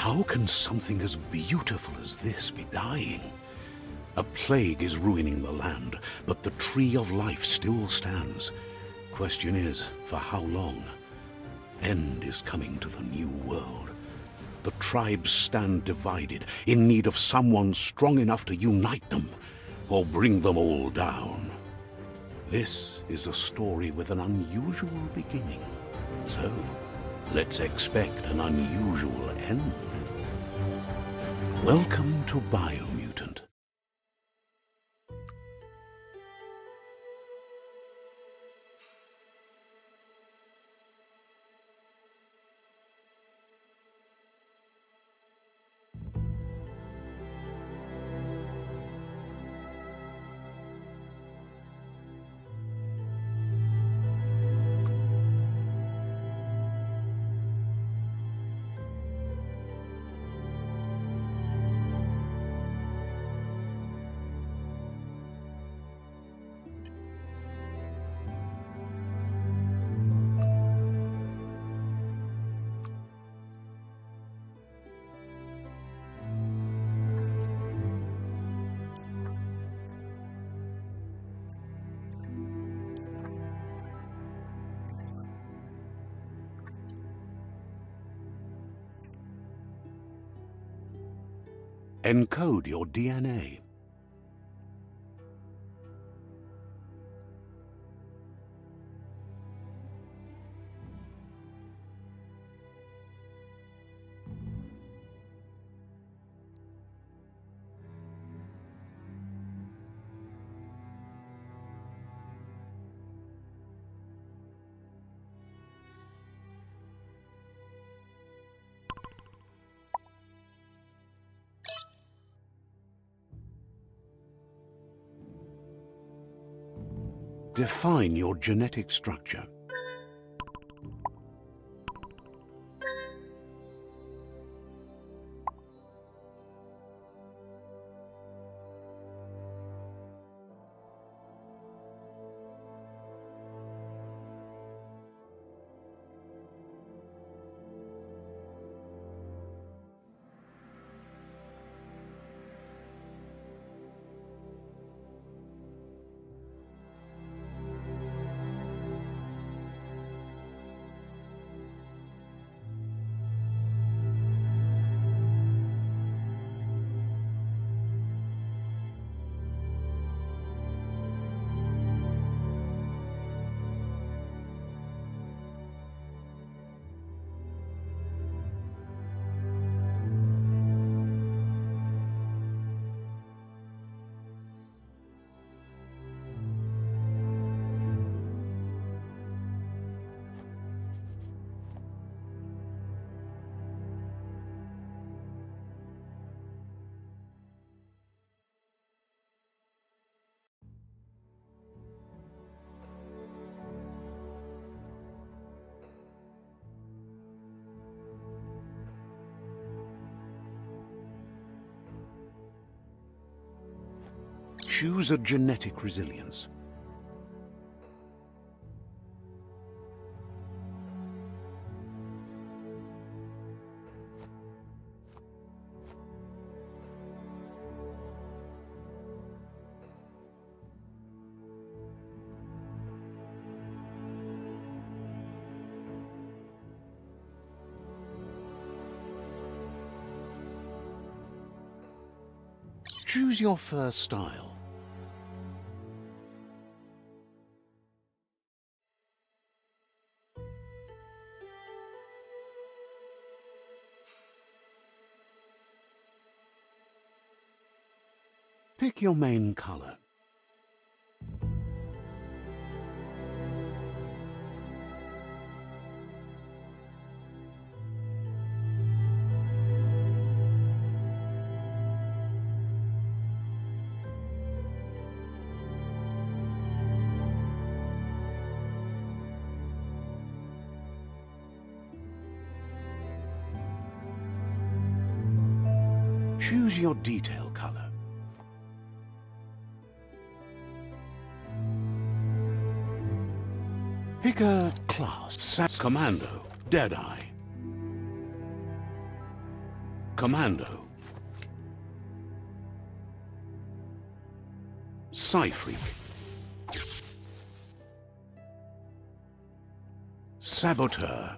How can something as beautiful as this be dying? A plague is ruining the land, but the tree of life still stands. Question is, for how long? End is coming to the new world. The tribes stand divided, in need of someone strong enough to unite them, or bring them all down. This is a story with an unusual beginning. So, let's expect an unusual end. Welcome to Biomutant. Encode your DNA. Define your genetic structure. Choose a genetic resilience. Choose your first style. Pick your main color. Choose your detail color. Pick a class. Commando. Deadeye. Commando. Psy-Freak. Saboteur.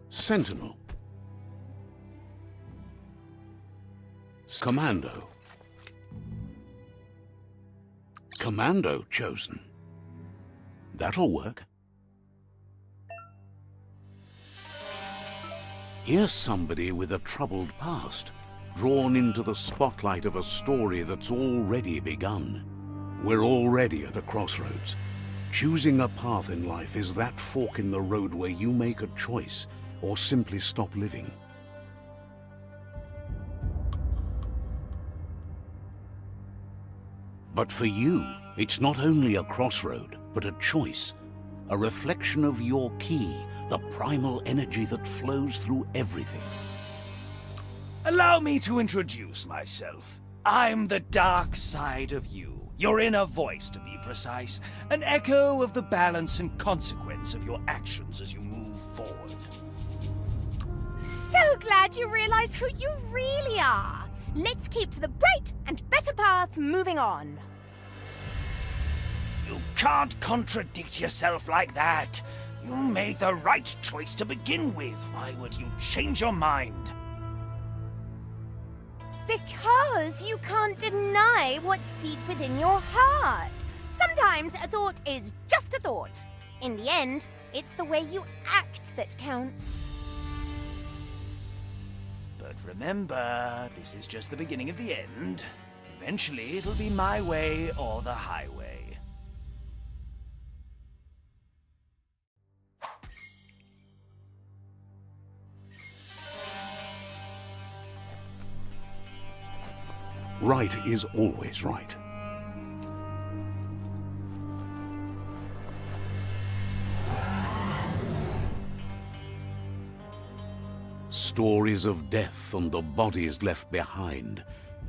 Sentinel. Commando. Commando chosen. That'll work. Here's somebody with a troubled past, drawn into the spotlight of a story that's already begun. We're already at a crossroads. Choosing a path in life is that fork in the road where you make a choice or simply stop living. But for you, it's not only a crossroad, but a choice. A reflection of your key, the primal energy that flows through everything. Allow me to introduce myself. I'm the dark side of you. Your inner voice, to be precise. An echo of the balance and consequence of your actions as you move forward. So glad you realize who you really are. Let's keep to the bright and better path moving on. You can't contradict yourself like that. You made the right choice to begin with. Why would you change your mind? Because you can't deny what's deep within your heart. Sometimes a thought is just a thought. In the end, it's the way you act that counts. But remember, this is just the beginning of the end. Eventually, it'll be my way or the highway. Right is always right. Stories of death and the bodies left behind.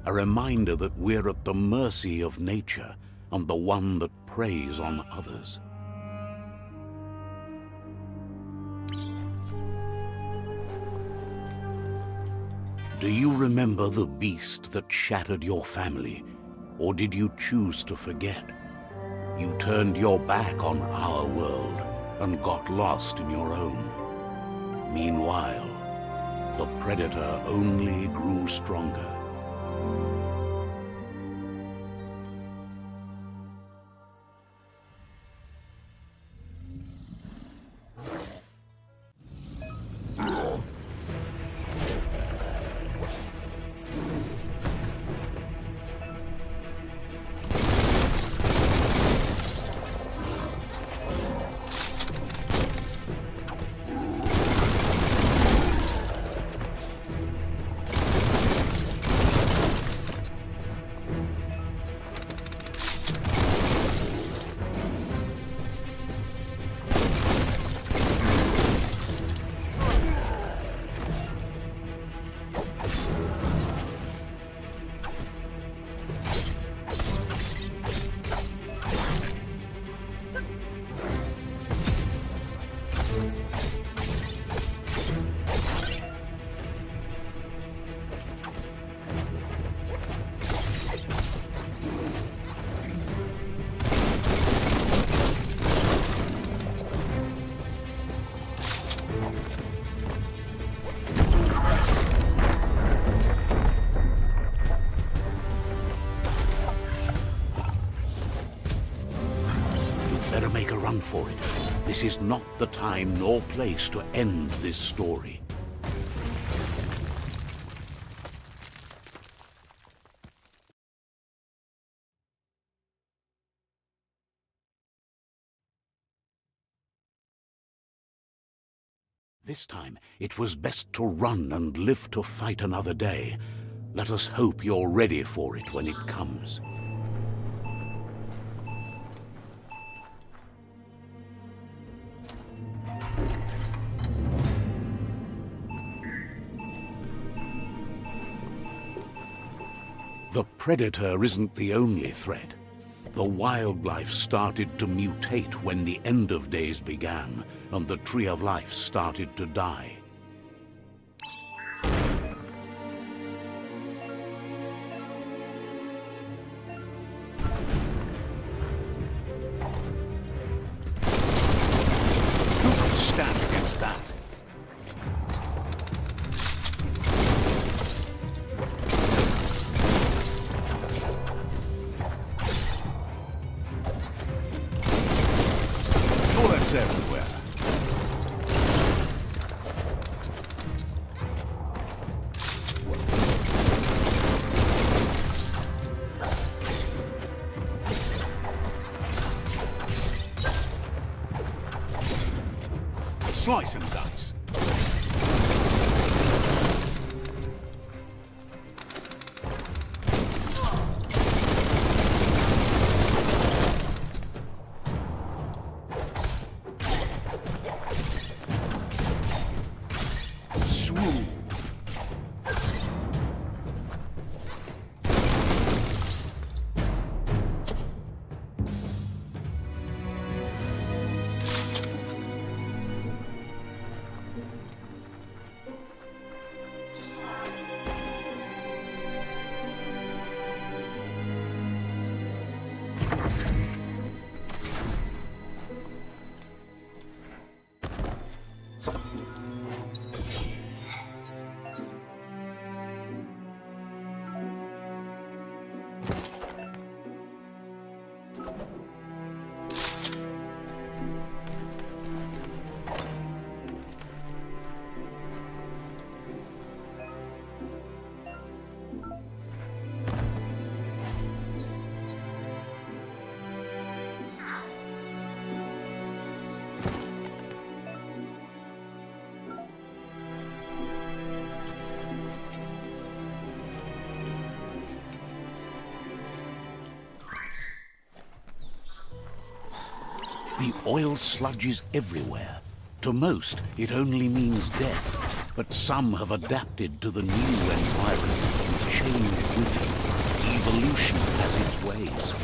A reminder that we're at the mercy of nature and the one that preys on others. Do you remember the beast that shattered your family? Or did you choose to forget? You turned your back on our world and got lost in your own. Meanwhile, the predator only grew stronger. Better make a run for it. This is not the time nor place to end this story. This time, it was best to run and live to fight another day. Let us hope you're ready for it when it comes. The predator isn't the only threat. The wildlife started to mutate when the end of days began, and the tree of life started to die. Bullets everywhere. Slice and dice. Swoon. The oil sludges everywhere. To most, it only means death, but some have adapted to the new environment and changed with it. Evolution has its ways.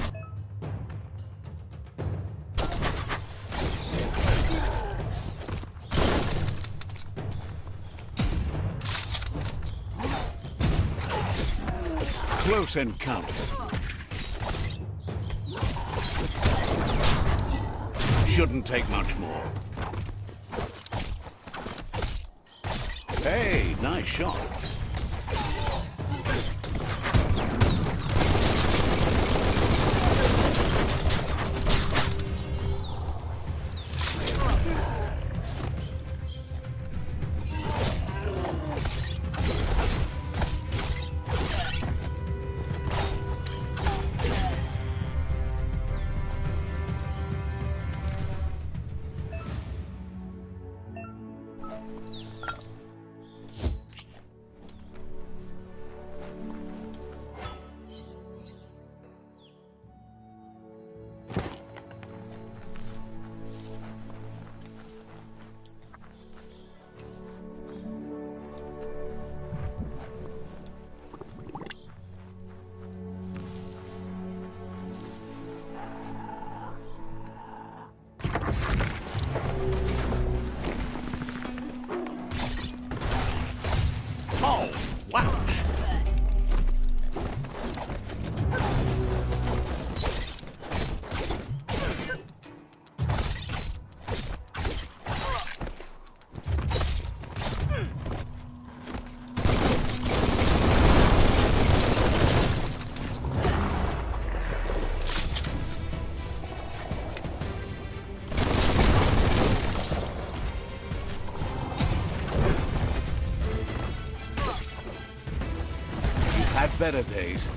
Close encounter. Shouldn't take much more. Hey, nice shot. Oh, wow. Had better days.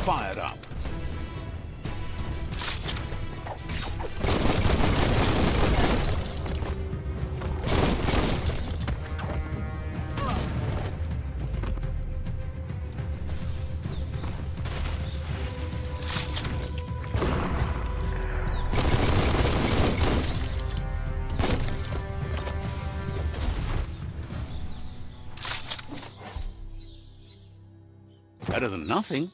Fired up. Better than nothing.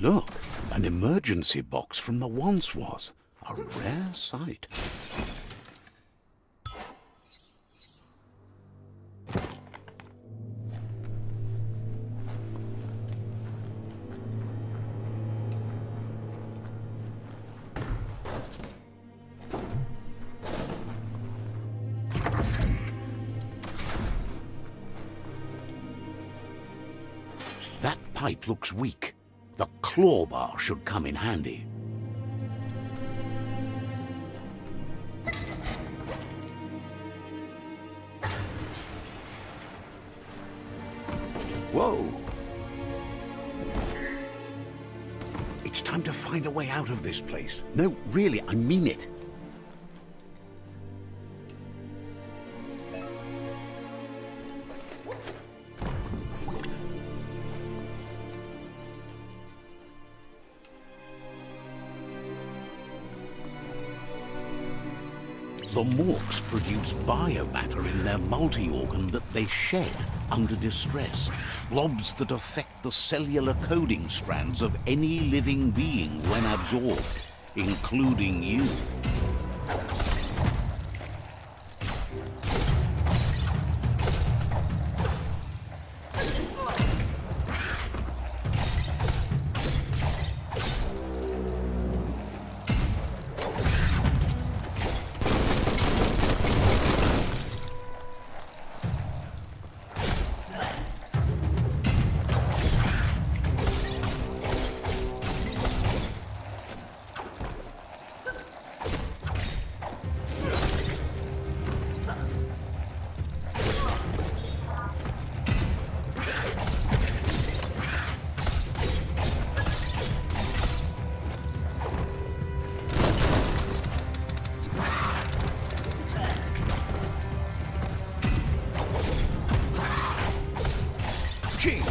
Look, an emergency box from the once was. A rare sight. That pipe looks weak. The claw bar should come in handy. Whoa! It's time to find a way out of this place. No, really, I mean it. The Morks produce biomatter in their multi-organ that they shed under distress. Blobs that affect the cellular coding strands of any living being when absorbed, including you. Gee!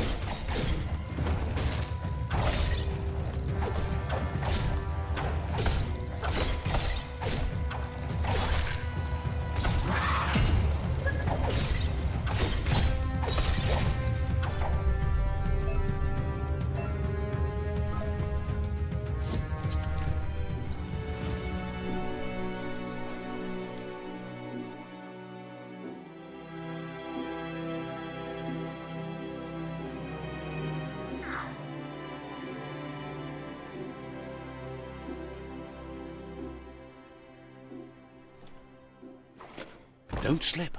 Don't slip.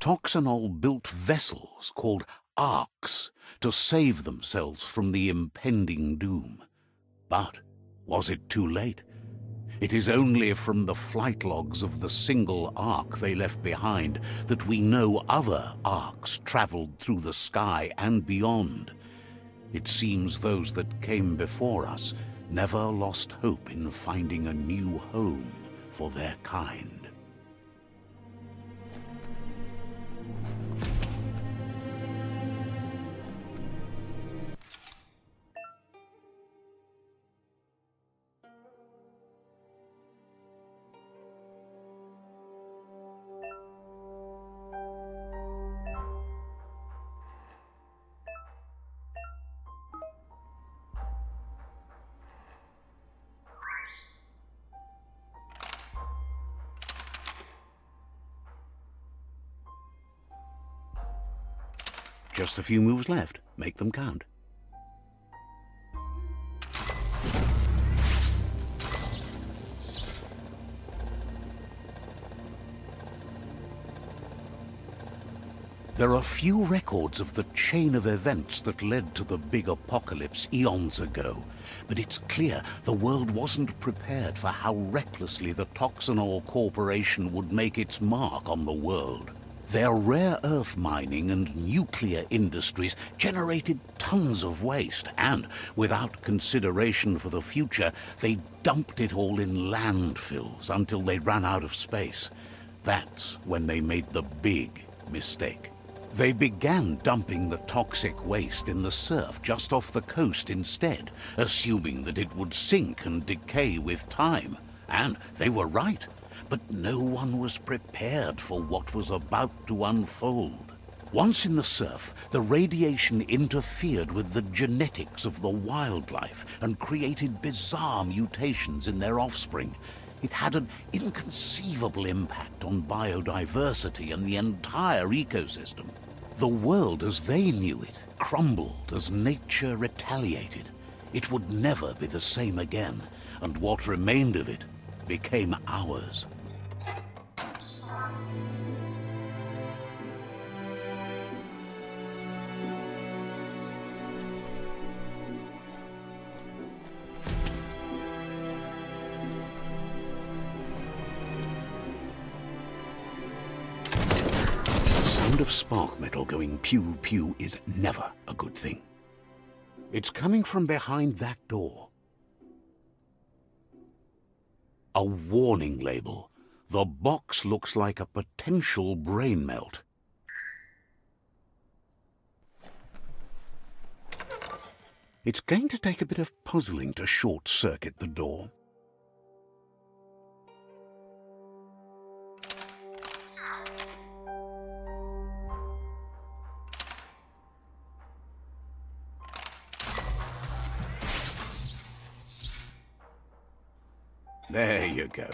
Toxanol built vessels called arks to save themselves from the impending doom. But was it too late? It is only from the flight logs of the single ark they left behind that we know other arks traveled through the sky and beyond. It seems those that came before us never lost hope in finding a new home for their kind. Just a few moves left. Make them count. There are few records of the chain of events that led to the big apocalypse eons ago, but it's clear the world wasn't prepared for how recklessly the Toxanol Corporation would make its mark on the world. Their rare earth mining and nuclear industries generated tons of waste, and without consideration for the future, they dumped it all in landfills until they ran out of space. That's when they made the big mistake. They began dumping the toxic waste in the surf just off the coast instead, assuming that it would sink and decay with time. And they were right. But no one was prepared for what was about to unfold. Once in the surf, the radiation interfered with the genetics of the wildlife and created bizarre mutations in their offspring. It had an inconceivable impact on biodiversity and the entire ecosystem. The world as they knew it crumbled as nature retaliated. It would never be the same again, and what remained of it became ours. The sound of spark metal going pew-pew is never a good thing. It's coming from behind that door. A warning label. The box looks like a potential brain melt. It's going to take a bit of puzzling to short-circuit the door. There you go.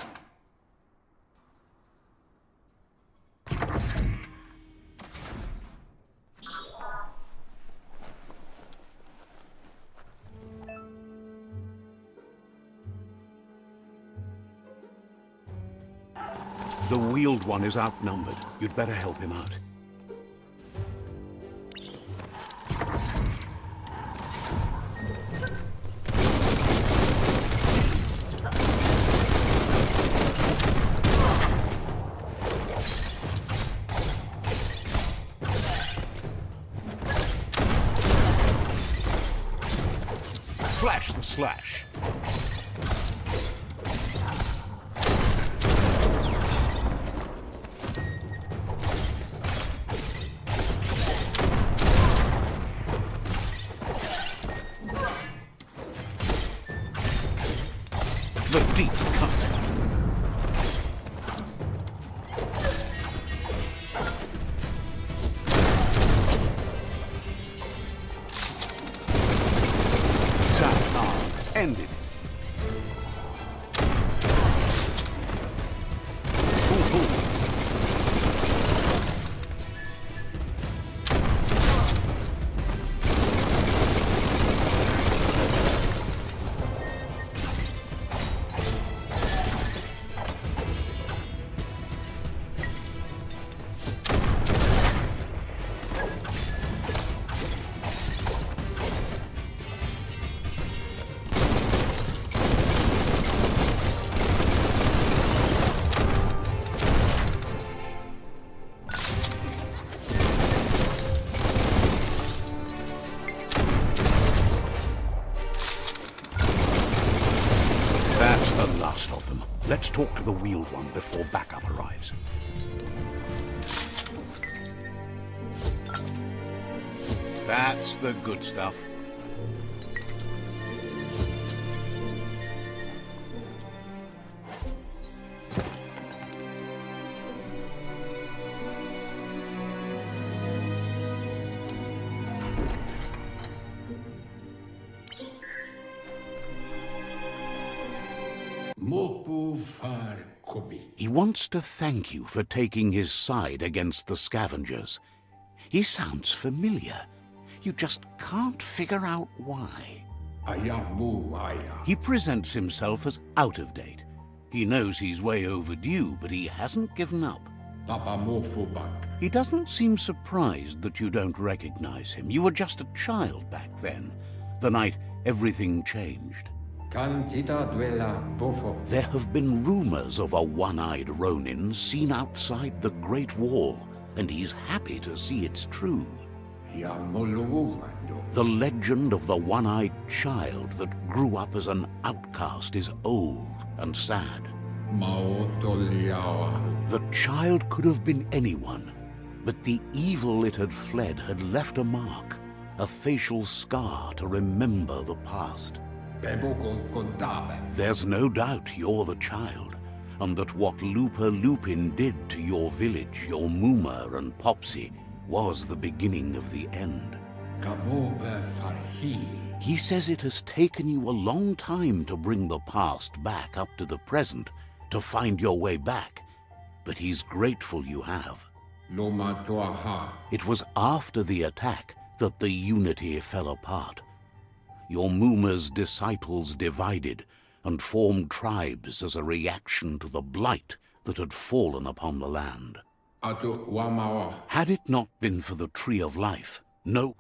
The wheeled one is outnumbered. You'd better help him out. Flash the slash. The deep cut. Ended. That's the last of them. Let's talk to the wheeled one before backup arrives. That's the good stuff. He wants to thank you for taking his side against the scavengers. He sounds familiar. You just can't figure out why. He presents himself as out of date. He knows he's way overdue, but he hasn't given up. He doesn't seem surprised that you don't recognize him. You were just a child back then, the night everything changed. There have been rumors of a one-eyed Ronin seen outside the Great Wall. and he's happy to see it's true. Yamuluwando. The legend of the one-eyed child that grew up as an outcast is old and sad. Maotoliawa. The child could have been anyone, but the evil it had fled had left a mark, a facial scar to remember the past. Beboko kontabe. There's no doubt you're the child, and that what Lupa Lupin did to your village, your Muma and Popsy, was the beginning of the end. Kabobe farhi. He says it has taken you a long time to bring the past back up to the present, to find your way back, but he's grateful you have. Loma toaha. It was after the attack that the unity fell apart. Your Muma's disciples divided and formed tribes as a reaction to the blight that had fallen upon the land. Atu wamawa. Had it not been for the Tree of Life, no...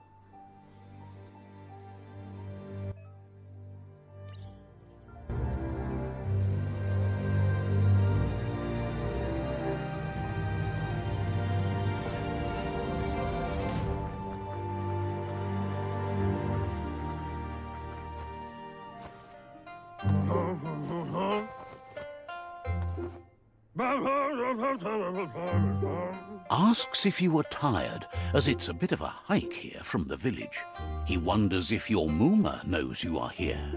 Asks if you were tired, as it's a bit of a hike here from the village. He wonders if your Muma knows you are here.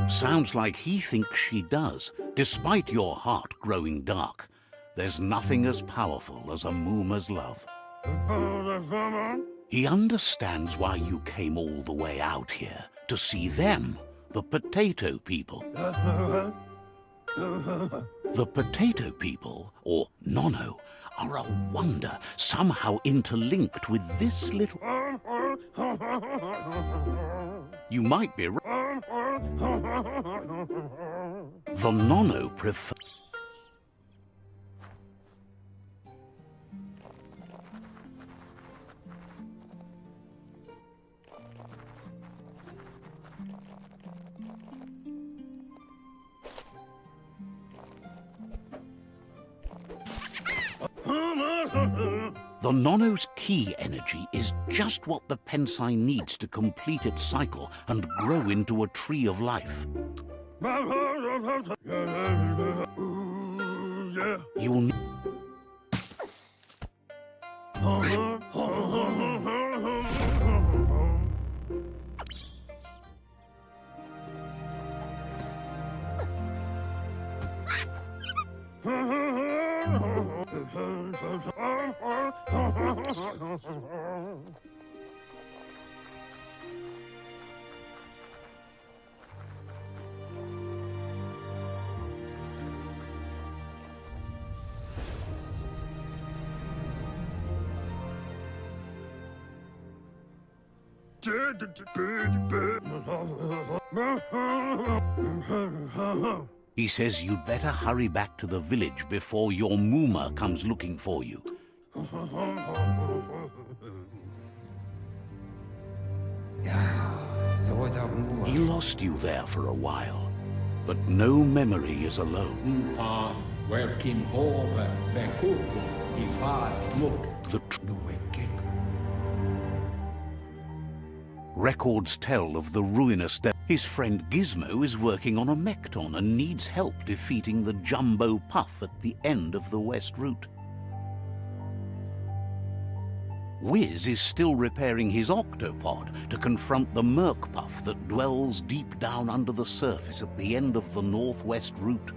Sounds like he thinks she does, despite your heart growing dark. There's nothing as powerful as a Muma's love. He understands why you came all the way out here, to see them, the potato people. The potato people, or Nono, are a wonder, somehow interlinked with this little... You might be right. The Nono prefer... The Nono's key energy is just what the Pensai needs to complete its cycle and grow into a tree of life. You'll need... He says you'd better hurry back to the village before your Muma comes looking for you. He lost you there for a while, but no memory is alone. The records tell of the ruinous death. His friend Gizmo is working on a Mekton and needs help defeating the Jumbo Puff at the end of the West Route. Wiz is still repairing his octopod to confront the Merc Puff that dwells deep down under the surface at the end of the Northwest Route.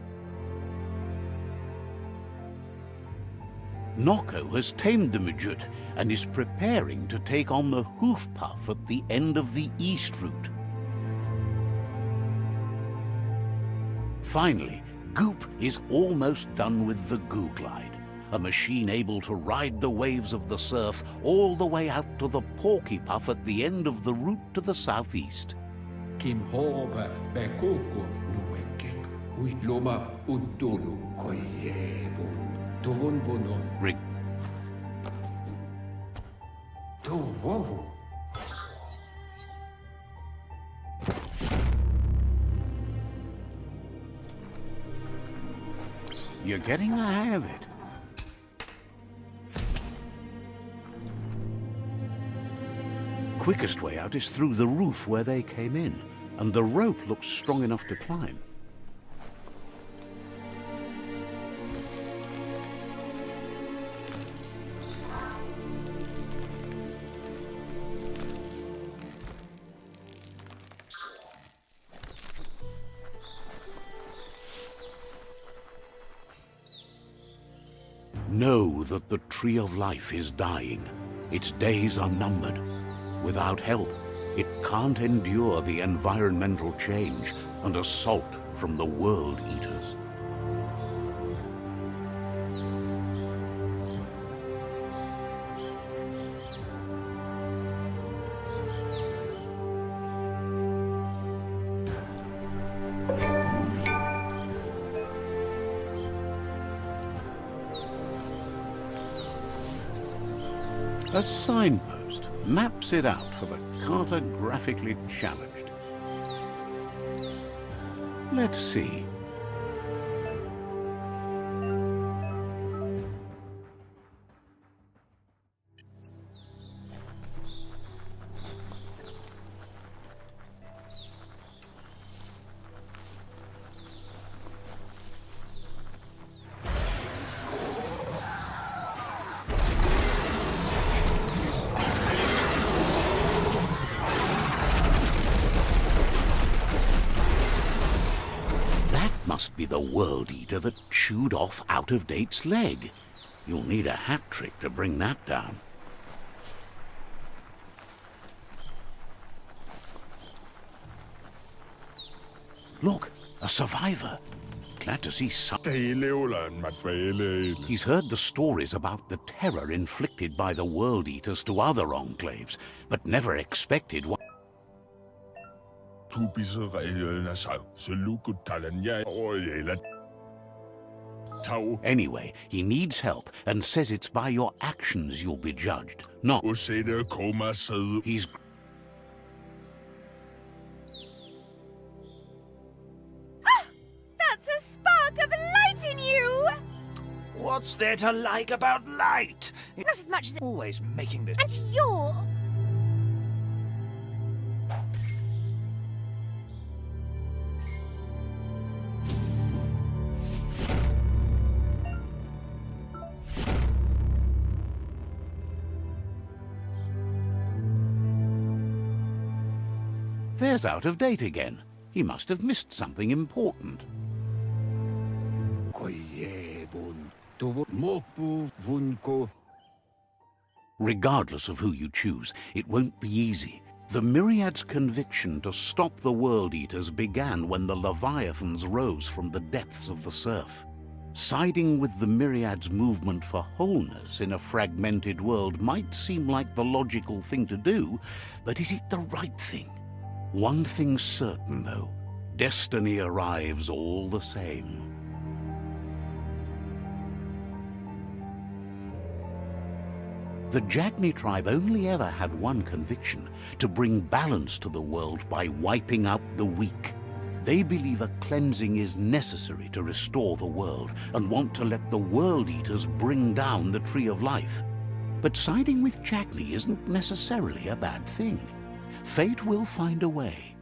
Noko has tamed the Midget and is preparing to take on the Hoof Puff at the end of the East Route. Finally, Goop is almost done with the Goo Glide, a machine able to ride the waves of the surf all the way out to the Porky Puff at the end of the route to the southeast. Rig- You're getting the hang of it. quickest way out is through the roof where they came in, and the rope looks strong enough to climb. Know that the Tree of Life is dying. Its days are numbered. Without help, it can't endure the environmental change and assault from the World Eaters. A signpost maps it out for the cartographically challenged. Let's see. Must be the World Eater that chewed off Out-of-Date's leg. You'll need a hat trick to bring that down. Look, a survivor. Glad to see some. He's heard the stories about the terror inflicted by the World Eaters to other enclaves, but never expected one. Anyway, he needs help and says it's by your actions you'll be judged, not. He's. That's a spark of light in you! What's there to like about light? Not as much as. Always making this. And you're. There's Out-of-Date again. He must have missed something important. Regardless of who you choose, it won't be easy. The Myriad's conviction to stop the World Eaters began when the Leviathans rose from the depths of the surf. Siding with the Myriad's movement for wholeness in a fragmented world might seem like the logical thing to do, but is it the right thing? One thing's certain, though. Destiny arrives all the same. The Jagni tribe only ever had one conviction: to bring balance to the world by wiping out the weak. They believe a cleansing is necessary to restore the world and want to let the World Eaters bring down the Tree of Life. But siding with Jagni isn't necessarily a bad thing. Fate will find a way.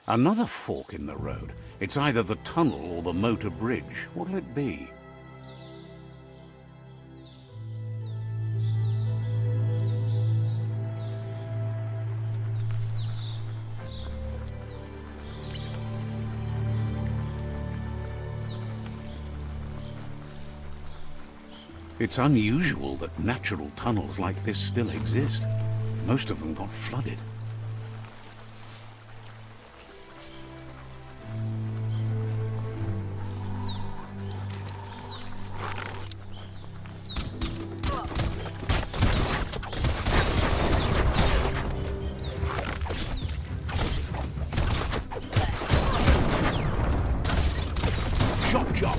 Another fork in the road. It's either the tunnel or the motor bridge. What'll it be? It's unusual that natural tunnels like this still exist. Most of them got flooded. Chop, chop!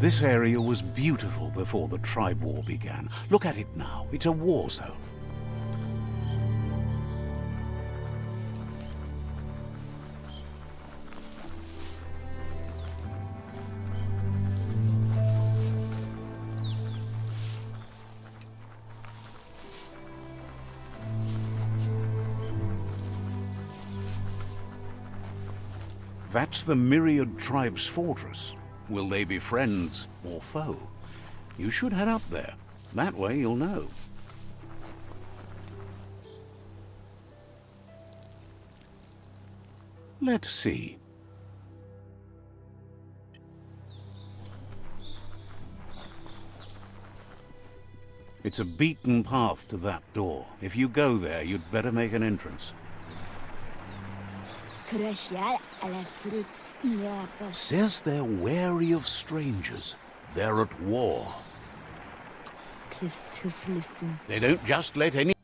This area was beautiful before the tribe war began. Look at it now. It's a war zone. That's the Myriad Tribe's fortress. Will they be friends or foe? You should head up there. That way you'll know. Let's see. It's a beaten path to that door. If you go there, you'd better make an entrance. Says they're wary of strangers. They're at war. They don't just let any...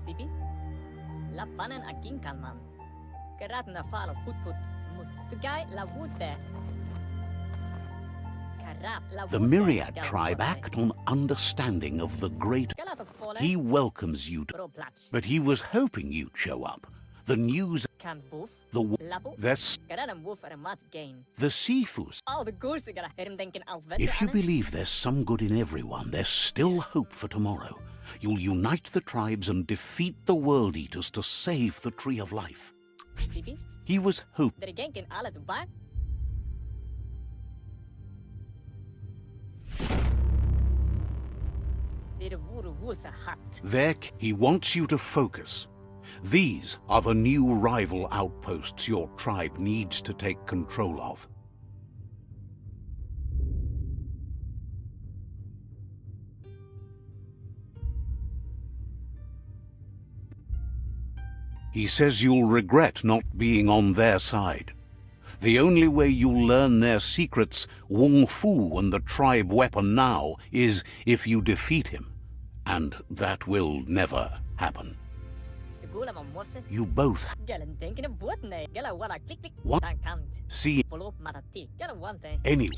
Sibi? Lapanen aking kalman. Karat na falo hutut mustugay la wute. The Myriad tribe act on understanding of the great... He welcomes you to... But he was hoping you'd show up. The news... The Sifus... If you believe there's some good in everyone, there's still hope for tomorrow. You'll unite the tribes and defeat the World Eaters to save the Tree of Life. He was hoping... He wants you to focus. These are the new rival outposts your tribe needs to take control of. He says you'll regret not being on their side. The only way you'll learn their secrets, Wung Fu and the tribe weapon now, is if you defeat him. And that will never happen. You both... What? See... Anyway...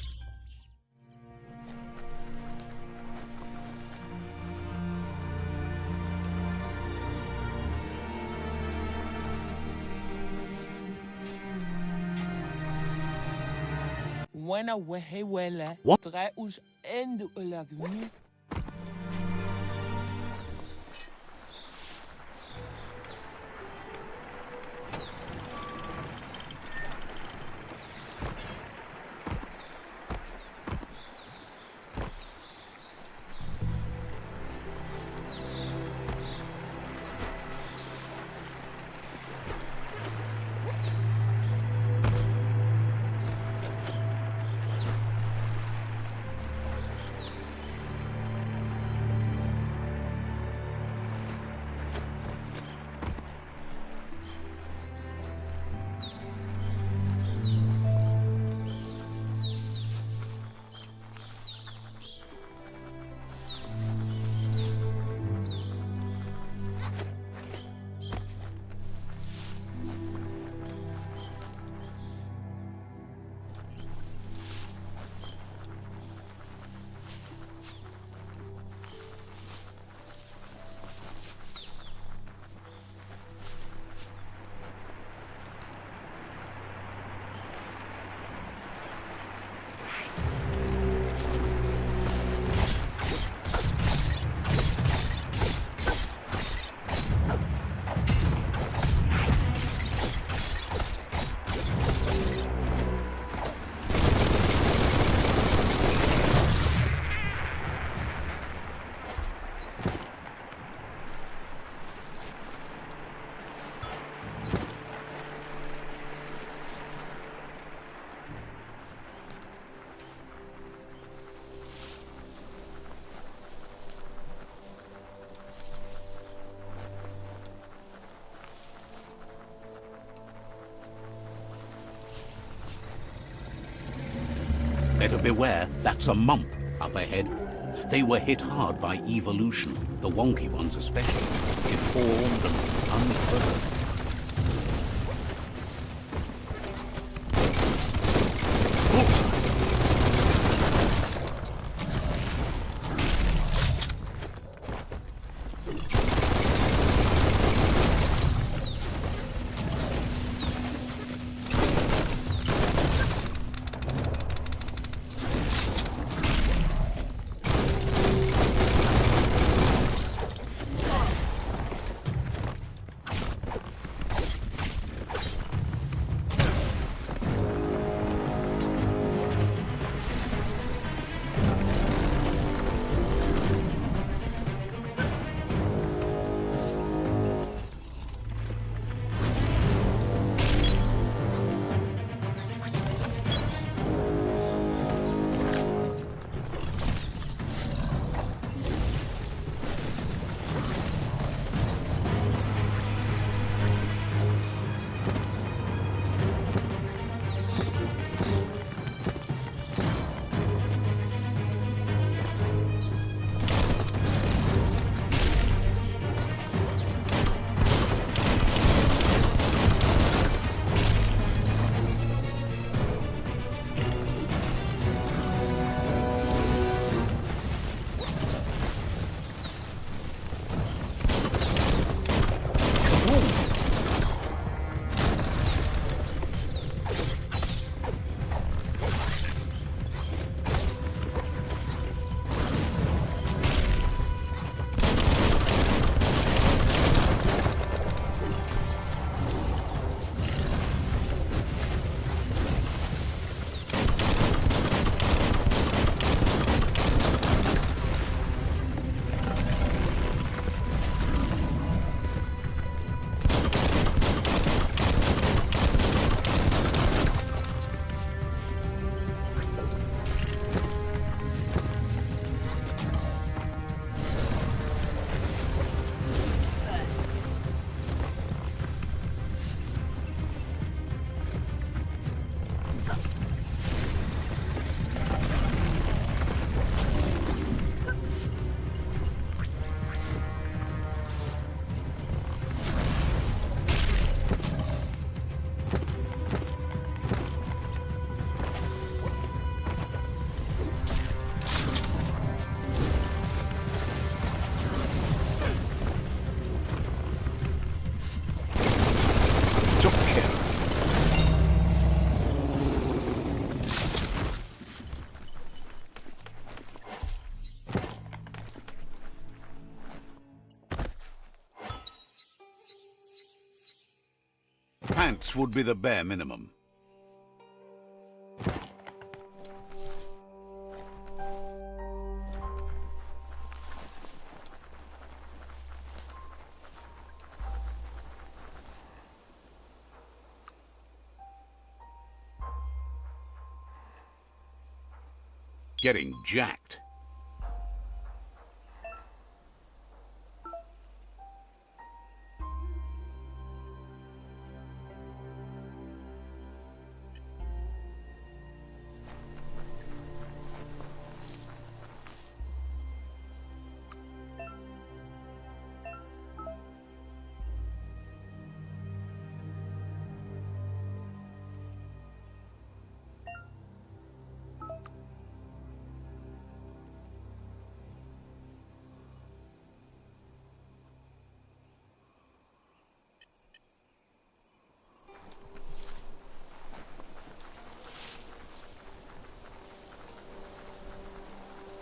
What? Better beware, that's a mump up ahead. They were hit hard by evolution, the wonky ones especially, deformed and unfurled. Pants would be the bare minimum. Getting jacked.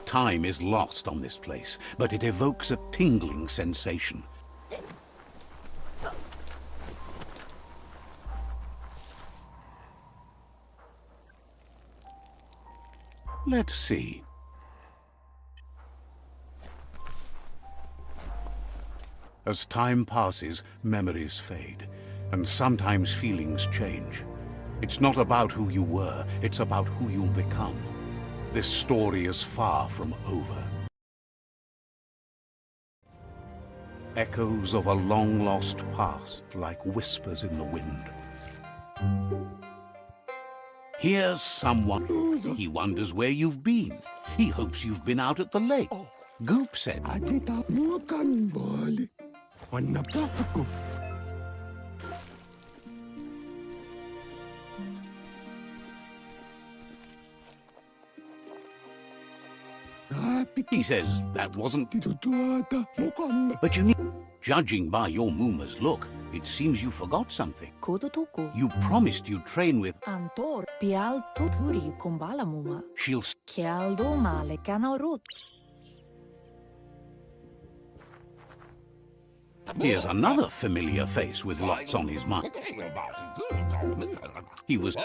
Time is lost on this place, but it evokes a tingling sensation. Let's see. As time passes, memories fade, and sometimes feelings change. It's not about who you were, it's about who you'll become. This story is far from over. Echoes of a long-lost past, like whispers in the wind. Here's someone. He wonders where you've been. He hopes you've been out at the lake. Goop said. He says that wasn't. But you need. Judging by your Mooma's look, it seems you forgot something. Kodotoku. You promised you'd train with. Antor pial tuturi kumbala muma. She'll. Kialdo male kanarut. Here's another familiar face with lots on his mind. He was.